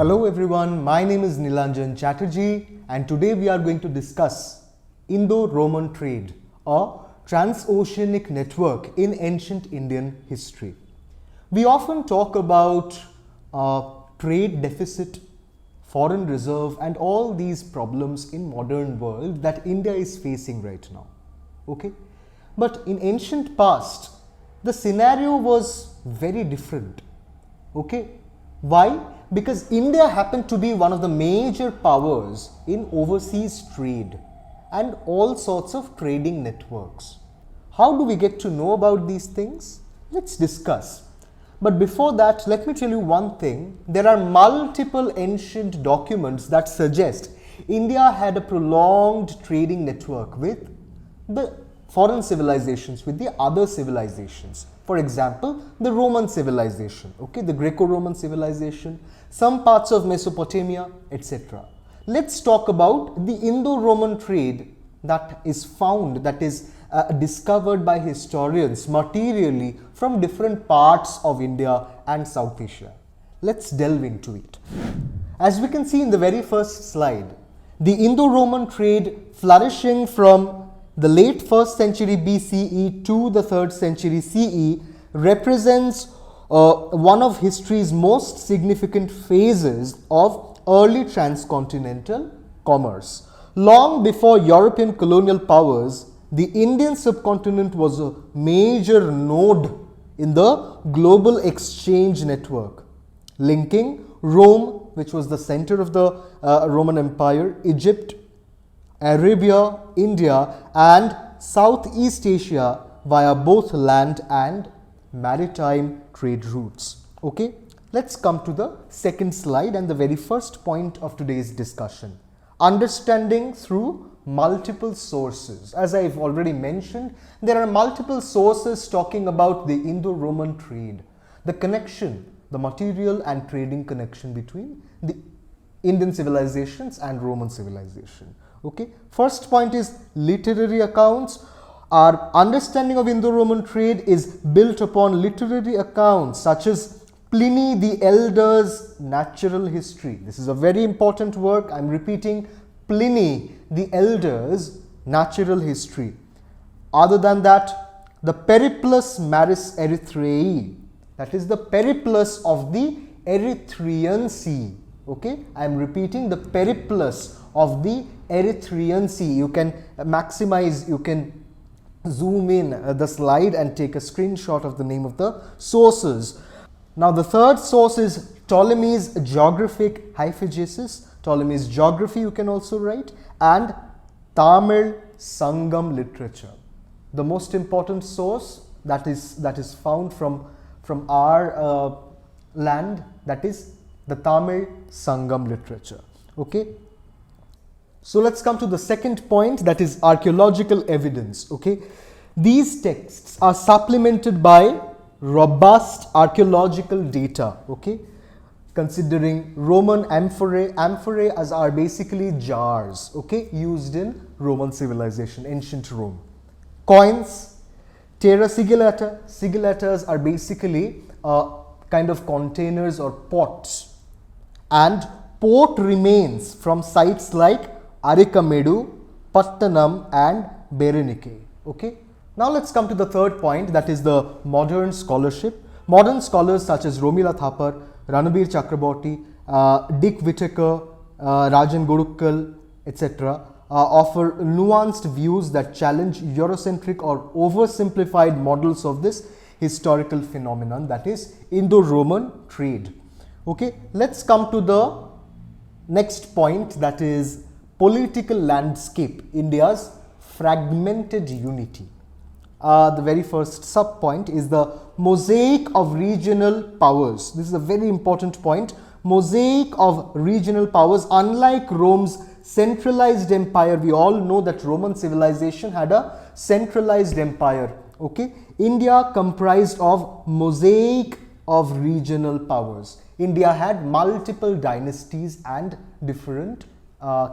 Hello everyone, my name is Nilanjan Chatterjee and today we are going to discuss Indo-Roman trade, a transoceanic network in ancient Indian history. We often talk about trade deficit, foreign reserve and all these problems in modern world that India is facing right now. Okay? But in ancient past, the scenario was very different. Okay? Why? Because India happened to be one of the major powers in overseas trade and all sorts of trading networks. How do we get to know about these things? Let's discuss. But before that, let me tell you one thing. There are multiple ancient documents that suggest India had a prolonged trading network with the foreign civilizations, with the other civilizations. For example, the Roman civilization, okay, the Greco-Roman civilization, some parts of Mesopotamia, etc. Let's talk about the Indo-Roman trade that is found, that is discovered by historians materially from different parts of India and South Asia. Let's delve into it. As we can see in the very first slide, the Indo-Roman trade flourishing from the late 1st century BCE to the 3rd century CE represents one of history's most significant phases of early transcontinental commerce. Long before European colonial powers, the Indian subcontinent was a major node in the global exchange network, linking Rome, which was the center of the Roman Empire, Egypt, Arabia, India and Southeast Asia via both land and maritime trade routes. Okay, let's come to the second slide and the very first point of today's discussion. Understanding through multiple sources. As I've already mentioned, there are multiple sources talking about the Indo-Roman trade, the connection, the material and trading connection between the Indian civilizations and Roman civilization. Okay, first point is literary accounts. Our understanding of Indo-Roman trade is built upon literary accounts such as Pliny the Elder's Natural History. This is a very important work. I'm repeating, Pliny the Elder's Natural History. Other than that, the Periplus Maris Erythraei, that is the Periplus of the Erythraean Sea. Okay, I'm repeating, the Periplus of the Erythraean Sea. You can maximize, you can zoom in the slide and take a screenshot of the name of the sources. Now the third source is Ptolemy's Geographic Hyphagesis, Ptolemy's Geography you can also write, and Tamil Sangam literature. The most important source that is found from our land, that is the Tamil Sangam literature. Okay. So let's come to the second point, that is archaeological evidence. Okay, these texts are supplemented by robust archaeological data. Okay, considering Roman amphorae as are basically jars. Okay, used in Roman civilization, ancient Rome. Coins, terra sigillata. Sigillatas are basically kind of containers or pots, and port remains from sites like Arikamedu, Pattanam and Berenike. Okay. Now let's come to the third point, that is the modern scholarship. Modern scholars such as Romila Thapar, Ranabir Chakraborty, Dick Whittaker, Rajan Gorukkal, etc. Offer nuanced views that challenge Eurocentric or oversimplified models of this historical phenomenon, that is Indo-Roman trade. Okay, let's come to the next point, that is political landscape, India's fragmented unity. The very first sub point is the mosaic of regional powers. This is a very important point. Mosaic of regional powers. Unlike Rome's centralized empire, we all know that Roman civilization had a centralized empire. Okay, India comprised of mosaic of regional powers. India had multiple dynasties and different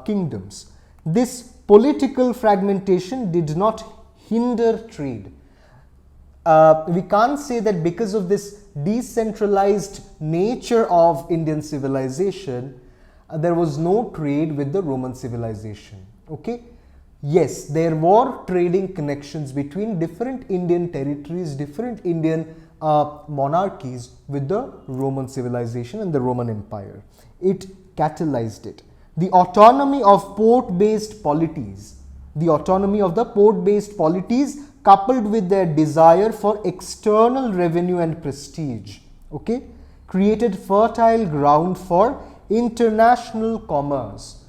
kingdoms. This political fragmentation did not hinder trade. we can't say that because of this decentralized nature of Indian civilization, there was no trade with the Roman civilization. Okay. Yes, there were trading connections between different Indian territories, different Indian monarchies with the Roman civilization and the Roman Empire. It catalyzed it. The autonomy of port-based polities, coupled with their desire for external revenue and prestige, okay, created fertile ground for international commerce,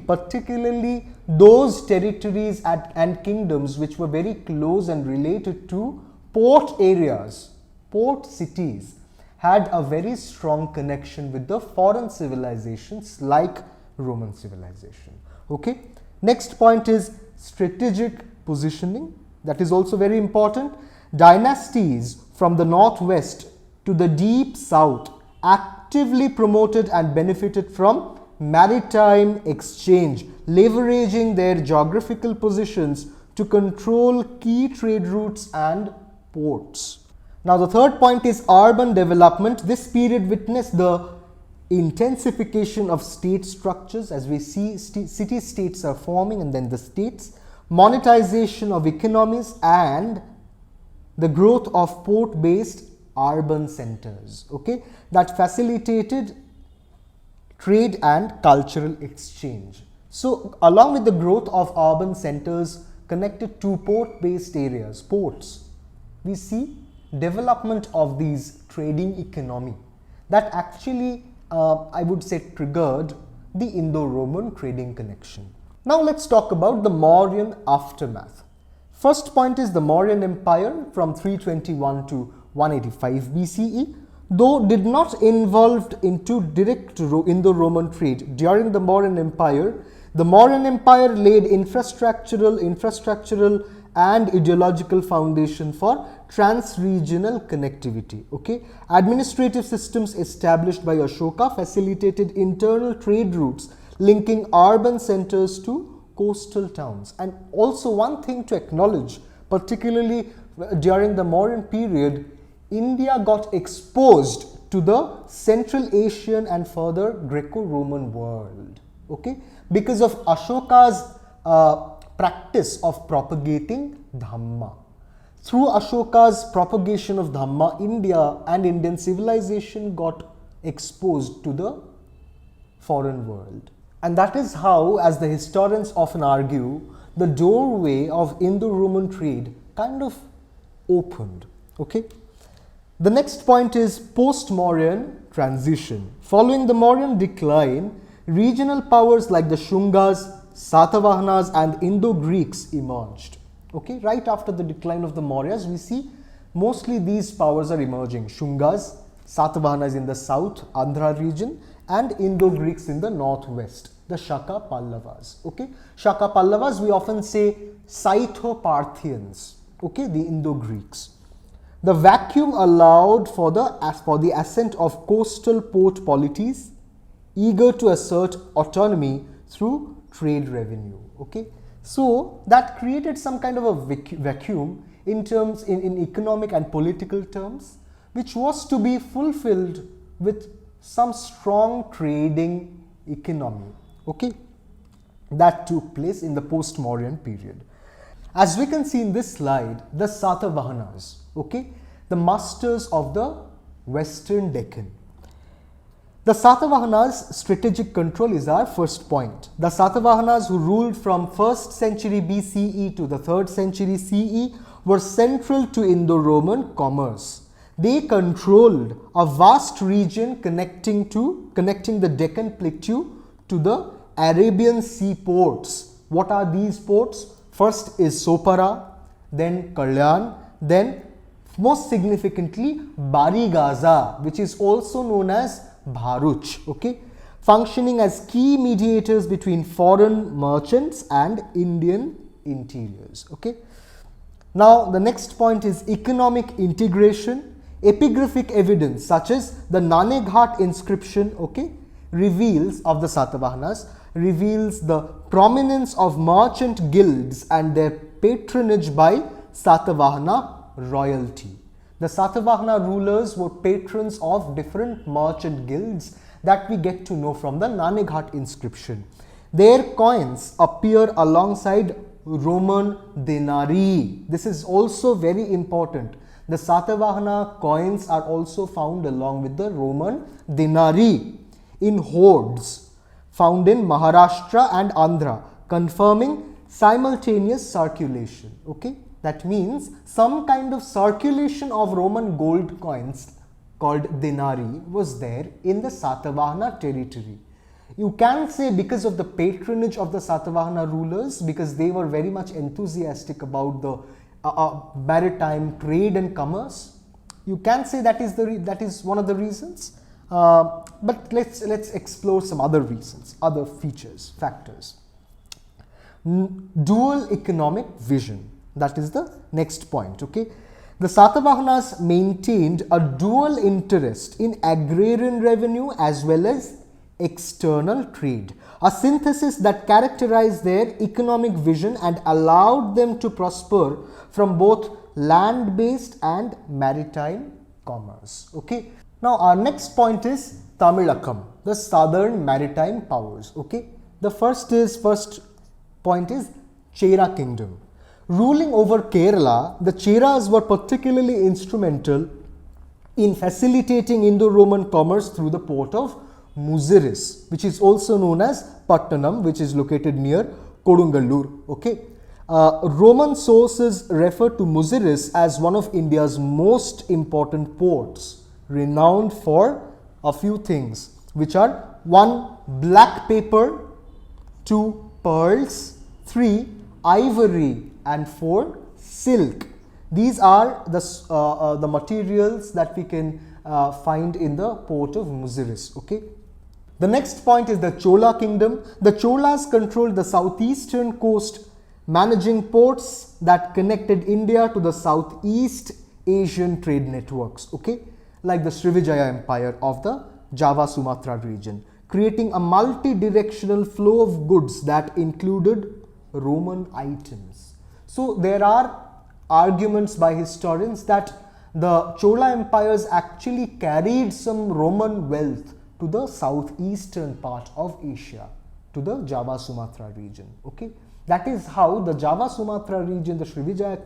particularly those territories and kingdoms which were very close and related to port areas, port cities, had a very strong connection with the foreign civilizations like Roman civilization. Okay. Next point is strategic positioning. That is also very important. Dynasties from the northwest to the deep south actively promoted and benefited from maritime exchange, leveraging their geographical positions to control key trade routes and ports. Now the third point is urban development. This period witnessed the intensification of state structures, as we see city-states are forming and then the states, monetization of economies, and the growth of port-based urban centers, okay, that facilitated trade and cultural exchange. So along with the growth of urban centers connected to port-based areas, ports, we see development of these trading economy that actually I would say triggered the Indo-Roman trading connection. Now let's talk about the Mauryan aftermath. First point is the Mauryan Empire from 321 to 185 BCE, though did not involved into direct Indo-Roman trade. During the Mauryan Empire laid infrastructural and ideological foundation for trans-regional connectivity. Okay, administrative systems established by Ashoka facilitated internal trade routes linking urban centers to coastal towns. And also one thing to acknowledge, particularly during the Mauryan period, India got exposed to the Central Asian and further Greco-Roman world. Okay, because of Ashoka's practice of propagating Dhamma. Through Ashoka's propagation of Dhamma, India and Indian civilization got exposed to the foreign world. And that is how, as the historians often argue, the doorway of Indo-Roman trade kind of opened. Okay. The next point is post-Mauryan transition. Following the Mauryan decline, regional powers like the Shungas, Satavahanas and Indo-Greeks emerged. Okay, right after the decline of the Mauryas, we see mostly these powers are emerging. Shungas, Satavahanas in the south, Andhra region, and Indo-Greeks in the northwest, the Shaka Pallavas. Okay, Shaka Pallavas, we often say Scytho-Parthians. Okay, the Indo-Greeks. The vacuum allowed for the ascent of coastal port polities, eager to assert autonomy through trade revenue. Okay, so that created some kind of a vacuum in economic and political terms, which was to be fulfilled with some strong trading economy. Okay, that took place in the post-Mauryan period. As we can see in this slide, the Satavahanas, okay, the masters of the Western Deccan. The Satavahanas' strategic control is our first point. The Satavahanas, who ruled from 1st century BCE to the 3rd century CE, were central to Indo-Roman commerce. They controlled a vast region connecting the Deccan Plateau to the Arabian sea ports. What are these ports? First is Sopara, then Kalyan, then most significantly Barigaza, which is also known as Bharuch, okay, functioning as key mediators between foreign merchants and Indian interiors. Okay. Now the next point is economic integration. Epigraphic evidence such as the Naneghat inscription, okay, of the Satavahanas reveals the prominence of merchant guilds and their patronage by Satavahana royalty. The Satavahana rulers were patrons of different merchant guilds that we get to know from the Naneghat inscription. Their coins appear alongside Roman denarii. This is also very important. The Satavahana coins are also found along with the Roman denarii in hoards found in Maharashtra and Andhra, confirming simultaneous circulation. Okay, that means some kind of circulation of Roman gold coins called denarii was there in the Satavahana territory. You can say because of the patronage of the Satavahana rulers, because they were very much enthusiastic about the maritime trade and commerce. You can say that is one of the reasons. But let's explore some other reasons, other features, factors. Dual economic vision. That is the next point. Okay, the Satavahanas maintained a dual interest in agrarian revenue as well as external trade, a synthesis that characterized their economic vision and allowed them to prosper from both land-based and maritime commerce. Okay, now our next point is Tamilakam, the southern maritime powers. Okay, the first point is Chera kingdom. Ruling over Kerala, the Cheras were particularly instrumental in facilitating Indo-Roman commerce through the port of Muziris, which is also known as Pattanam, which is located near Kodungalur. Okay, Roman sources refer to Muziris as one of India's most important ports, renowned for a few things, which are 1. Black paper, 2. Pearls, 3. Ivory, and 4. Silk. These are the materials that we can find in the port of Muziris. Okay. The next point is the Chola kingdom. The Cholas controlled the southeastern coast, managing ports that connected India to the Southeast Asian trade networks. Okay, like the Srivijaya Empire of the Java-Sumatra region, creating a multi-directional flow of goods that included Roman items. So there are arguments by historians that the Chola empires actually carried some Roman wealth to the southeastern part of Asia, to the Java-Sumatra region. Okay, that is how the Java-Sumatra region, the Srivijaya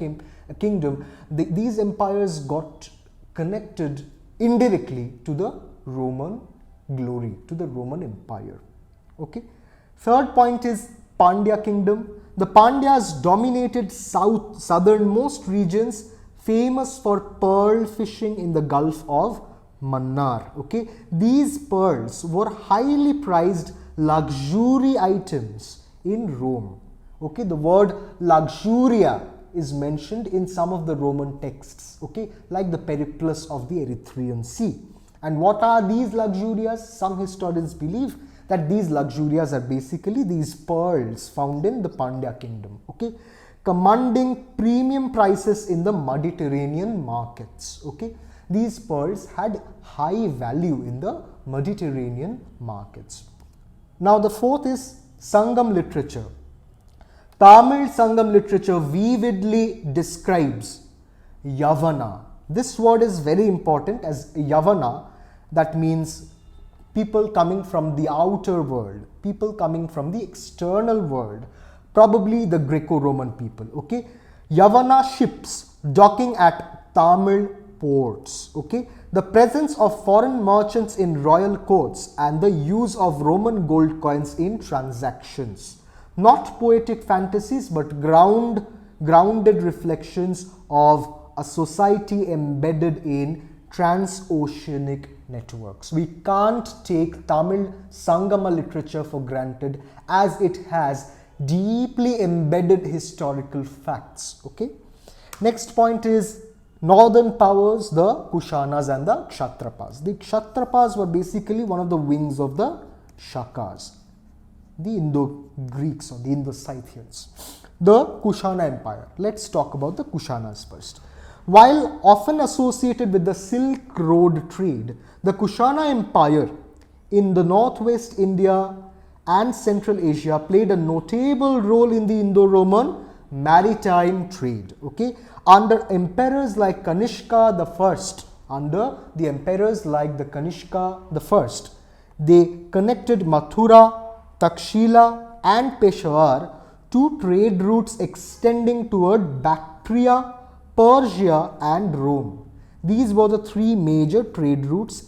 kingdom, these empires got connected indirectly to the Roman glory, to the Roman empire. Okay. Third point is Pandya kingdom. The Pandyas dominated southernmost regions, famous for pearl fishing in the Gulf of Mannar. Okay, these pearls were highly prized luxury items in Rome. Okay, the word luxuria is mentioned in some of the Roman texts. Okay, like the Periplus of the Erythraean Sea. And what are these luxurias? Some historians believe that these luxurias are basically these pearls found in the Pandya kingdom. Okay, commanding premium prices in the Mediterranean markets. Okay, these pearls had high value in the Mediterranean markets. Now the fourth is Sangam literature. Tamil Sangam literature vividly describes Yavana. This word is very important, as Yavana, that means people coming from the outer world, people coming from the external world, probably the Greco-Roman people. Okay, Yavana ships docking at Tamil ports. Okay, the presence of foreign merchants in royal courts and the use of Roman gold coins in transactions. Not poetic fantasies, but grounded reflections of a society embedded in transoceanic networks. We can't take Tamil Sangama literature for granted, as it has deeply embedded historical facts. Okay. Next point is northern powers, the Kushanas and the Kshatrapas. The Kshatrapas were basically one of the wings of the Shakas, the Indo-Greeks or the Indo-Scythians. The Kushana Empire. Let's talk about the Kushanas first. While often associated with the Silk Road trade, the Kushana Empire in the northwest India and Central Asia played a notable role in the Indo-Roman maritime trade. Okay, under emperors like Kanishka the First, under the emperors like the Kanishka the First, they connected Mathura, Takshila and Peshawar to trade routes extending toward Bactria, Persia and Rome. These were the three major trade routes,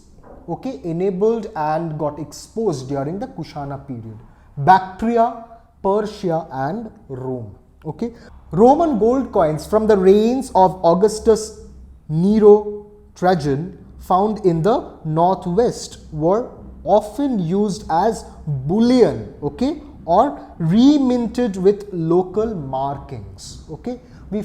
okay, enabled and got exposed during the Kushana period. Bactria, Persia and Rome. Okay. Roman gold coins from the reigns of Augustus, Nero, Trajan found in the northwest were often used as bullion, okay, or reminted with local markings. Okay, we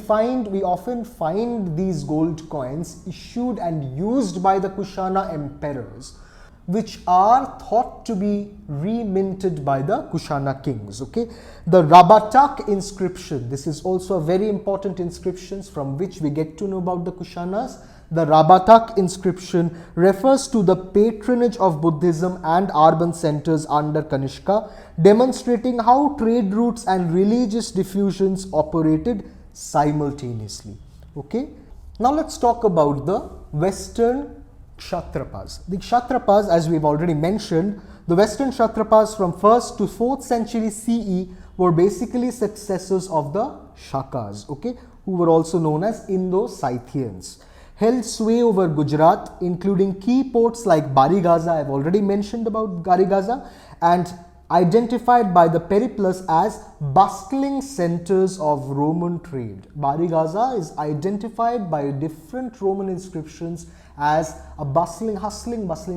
often find these gold coins issued and used by the Kushana emperors, which are thought to be reminted by the Kushana kings. Okay, the Rabatak inscription, this is also a very important inscription from which we get to know about the Kushanas. The Rabatak inscription refers to the patronage of Buddhism and urban centers under Kanishka, demonstrating how trade routes and religious diffusions operated simultaneously. Okay, now let's talk about the Western Kshatrapas. The Kshatrapas, as we've already mentioned, the Western Kshatrapas from 1st to 4th century CE were basically successors of the Shakas, okay, who were also known as Indo-Scythians. Held sway over Gujarat, including key ports like Barigaza, I've already mentioned about Barigaza, and identified by the Periplus as bustling centers of Roman trade. Barigaza is identified by different Roman inscriptions as a bustling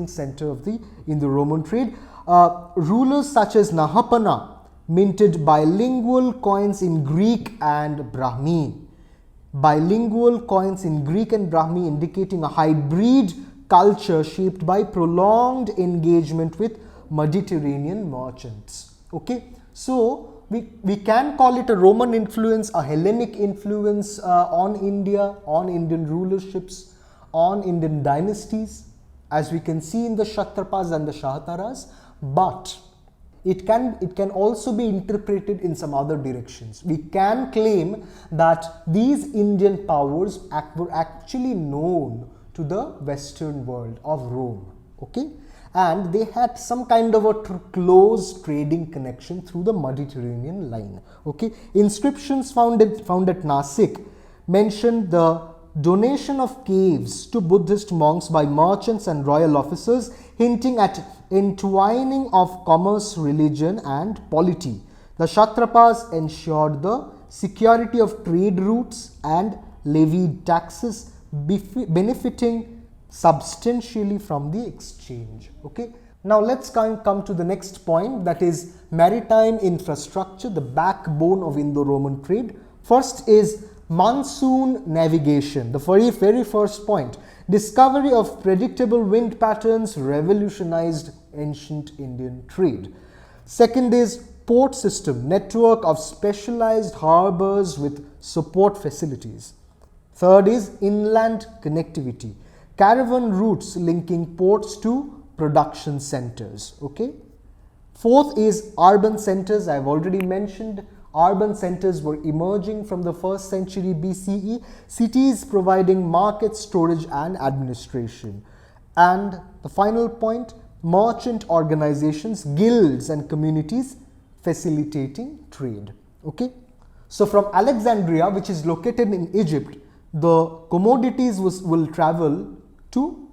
center of the Indo-Roman trade. Rulers such as Nahapana minted bilingual coins in Greek and Brahmi. Bilingual coins in Greek and Brahmi indicating a hybrid culture shaped by prolonged engagement with Mediterranean merchants. Okay, so we can call it a Roman influence, a Hellenic influence on India, on Indian rulerships, on Indian dynasties, as we can see in the Kshatrapas and the Shahataras, but it can also be interpreted in some other directions. We can claim that these Indian powers were actually known to the Western world of Rome, okay, and they had some kind of a close trading connection through the Mediterranean line. Okay, inscriptions found at Nasik mentioned the donation of caves to Buddhist monks by merchants and royal officers, hinting at entwining of commerce, religion and polity. The Kshatrapas ensured the security of trade routes and levied taxes, benefiting substantially from the exchange. Okay, now let's come to the next point, that is maritime infrastructure, the backbone of Indo-Roman trade. First is monsoon navigation, the very first point. Discovery of predictable wind patterns revolutionized ancient Indian trade. Second is port system, network of specialized harbors with support facilities. Third is inland connectivity, caravan routes linking ports to production centers. Okay. Fourth is urban centers. I've already mentioned urban centers were emerging from the 1st century BCE, cities providing market, storage and administration. And the final point, merchant organizations, guilds and communities facilitating trade. Okay. So from Alexandria, which is located in Egypt, the commodities will travel to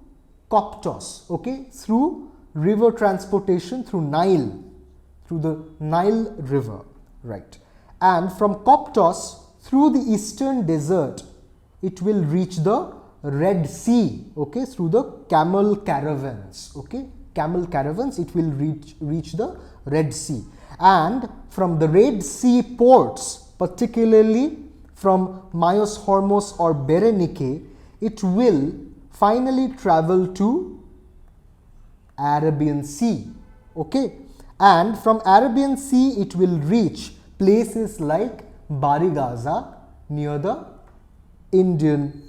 Coptos, okay, through river transportation through the Nile River, right. And from Coptos through the eastern desert, it will reach the Red Sea, okay, through the camel caravans, okay, camel caravans, it will reach the Red Sea. And from the Red Sea ports, particularly from Myos Hormos or Berenike, it will finally travel to Arabian Sea, okay, and from Arabian Sea it will reach places like Barigaza near the Indian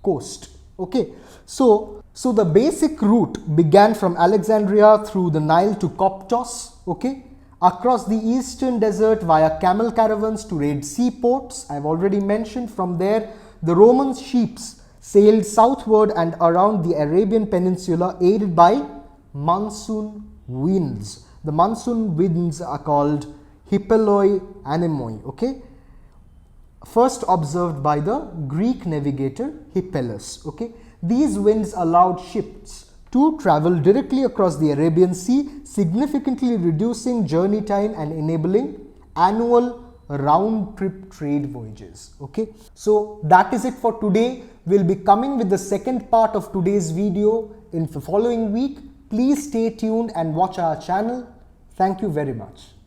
coast. Okay, so the basic route began from Alexandria through the Nile to Coptos, okay, across the eastern desert via camel caravans to raid seaports. I've already mentioned. From there, the Roman ships sailed southward and around the Arabian Peninsula aided by monsoon winds. The monsoon winds are called hippoloi anemoi, okay? First observed by the Greek navigator Hippelus, okay? These winds allowed ships to travel directly across the Arabian Sea, significantly reducing journey time and enabling annual round-trip trade voyages, okay? So that is it for today. We'll be coming with the second part of today's video in the following week. Please stay tuned and watch our channel. Thank you very much.